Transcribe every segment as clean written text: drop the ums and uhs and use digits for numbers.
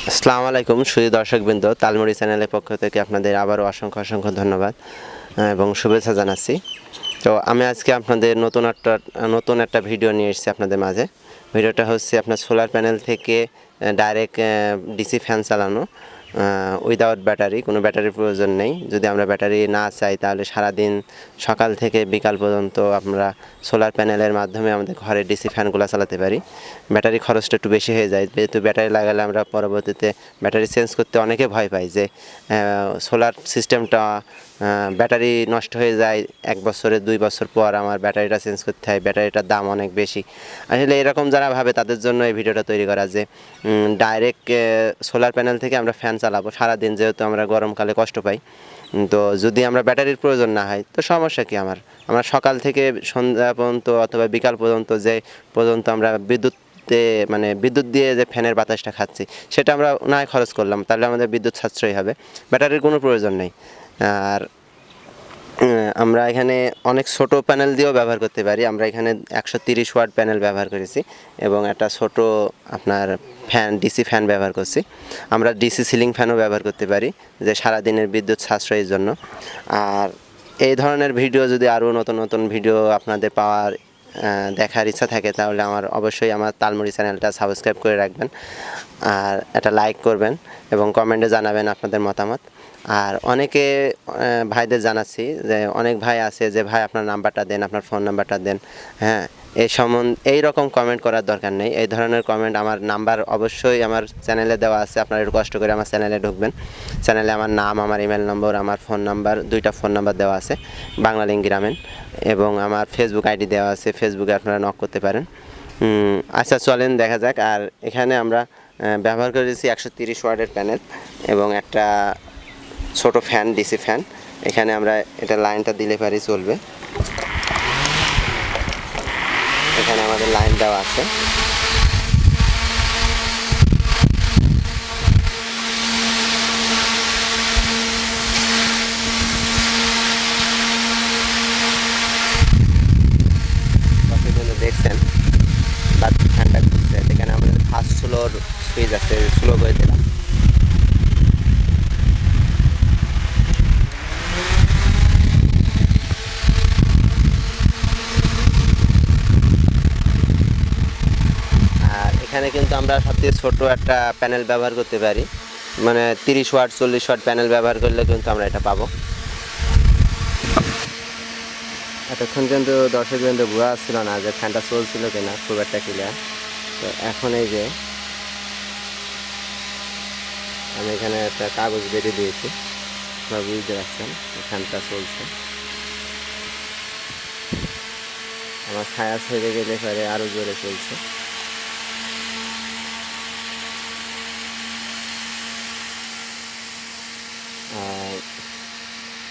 আসসালামু আলাইকুম সুধী দর্শকবৃন্দ, তালমুড়ি চ্যানেলের পক্ষ থেকে আপনাদের আবারও অসংখ্য ধন্যবাদ এবং শুভেচ্ছা জানাচ্ছি। তো আমি আজকে আপনাদের নতুন একটা ভিডিও নিয়ে এসেছি আপনাদের মাঝে। ভিডিওটা হচ্ছে আপনার সোলার প্যানেল থেকে ডাইরেক্ট ডিসি ফ্যান চালানো উইদাউট ব্যাটারি, কোনো ব্যাটারির প্রয়োজন নেই। যদি আমরা ব্যাটারি না চাই তাহলে সারাদিন সকাল থেকে বিকাল পর্যন্ত আমরা সোলার প্যানেলের মাধ্যমে আমাদের ঘরে ডিসি ফ্যানগুলো চালাতে পারি। ব্যাটারি খরচটা একটু বেশি হয়ে যায়, যেহেতু ব্যাটারি লাগালে আমরা পরবর্তীতে ব্যাটারি চেঞ্জ করতে অনেকে ভয় পাই যে সোলার সিস্টেমটা ব্যাটারি নষ্ট হয়ে যায় 1 বছরে 2 বছর পর আমার ব্যাটারিটা চেঞ্জ করতে হয়, ব্যাটারিটার দাম অনেক বেশি। আসলে এরকম যারা ভাবে তাদের জন্য এই ভিডিওটা তৈরি করা যে ডাইরেক্ট সোলার প্যানেল থেকে আমরা ফ্যান চালাবো সারাদিন, যেহেতু আমরা গরমকালে কষ্ট পাই। তো যদি আমরা ব্যাটারির প্রয়োজন না হয় তো সমস্যা কি, আমরা সকাল থেকে সন্ধ্যা পর্যন্ত অথবা বিকাল পর্যন্ত যে পর্যন্ত আমরা বিদ্যুৎ দিয়ে যে ফ্যানের বাতাসটা খাচ্ছি সেটা আমরা না খরচ করলাম, তাহলে আমাদের বিদ্যুৎ সাশ্রয়ী হবে, ব্যাটারির কোনো প্রয়োজন নেই। আর আমরা এখানে অনেক ছোট প্যানেল দিয়েও ব্যবহার করতে পারি। আমরা এখানে 130 ওয়াট প্যানেল ব্যবহার করেছি এবং একটা ছোট আপনার ডিসি ফ্যান ব্যবহার করছি। আমরা ডিসি সিলিং ফ্যানও ব্যবহার করতে পারি, যে সারাদিনের বিদ্যুৎ সাশ্রয়ের জন্য। আর এই ধরনের ভিডিও যদি আরও নতুন ভিডিও আপনাদের দেখার ইচ্ছা থাকে তাহলে অবশ্যই আমার তালমুড়ি চ্যানেলটা সাবস্ক্রাইব করে রাখবেন, আর একটা লাইক করবেন এবং কমেন্টে জানাবেন আপনাদের মতামত। আর অনেকে ভাইদের জানাচ্ছি যে অনেক ভাই আছে যে ভাই আপনার নাম্বারটা দেন, আপনার ফোন নাম্বারটা দেন। হ্যাঁ, এই রকম কমেন্ট করার দরকার নেই। এই ধরনের কমেন্ট, আমার নাম্বার অবশ্যই আমার চ্যানেলে দেওয়া আছে, আপনারা একটু কষ্ট করে আমার চ্যানেলে ঢুকবেন। চ্যানেলে আমার নাম, আমার ইমেল নম্বর, আমার ফোন নাম্বার, 2টা ফোন নাম্বার দেওয়া আছে, বাংলালিংক গ্রামীণ, এবং আমার ফেসবুক আইডি দেওয়া আছে, ফেসবুকে আপনারা নক করতে পারেন। আচ্ছা চলেন দেখা যাক। আর এখানে আমরা ব্যবহার করেছি 130 ওয়াটের প্যানেল এবং একটা ছোট ফ্যান, ডিসি ফ্যান। এখানে আমরা এটা লাইনটা দিলে পারি চলবে। এখানে আমাদের লাইন দেওয়া আছে। দেখছেন ফ্যানটা ঘুরছে, এখানে আমাদের ফার্স্ট স্লোর সুইচ আছে, স্লো করে দিলাম। এখানে কিন্তু আমরা সবথেকে ছোট একটা প্যানেল ব্যবহার করতে পারি, মানে 30 ওয়াট 40 ওয়াট প্যানেল ব্যবহার করলে কিন্তু আমরা এটা পাবো। এতক্ষণ কিন্তু দর্শকবৃন্দ বোঝা ছিল না যে ফ্যানটা চলছিল কিনা, খুব একটা ক্লিয়ার। তো এখন এই যে আমি এখানে একটা কাগজ বেঁধে দিয়েছি, বুঝতে পারছেন ফ্যানটা চলছে। আমার ছায়া ছেড়ে গেলে পরে আরও জোরে চলছে।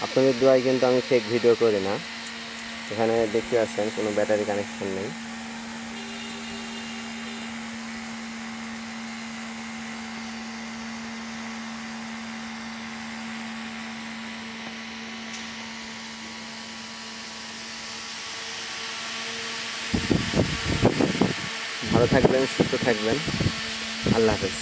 আপনাদের দোয়ায় কিন্তু আমি ফেক ভিডিও করি না। এখানে দেখতে পাচ্ছেন কোনো ব্যাটারি কানেকশন নেই। ভালো থাকবেন, সুস্থ থাকবেন, আল্লাহ হাফেজ।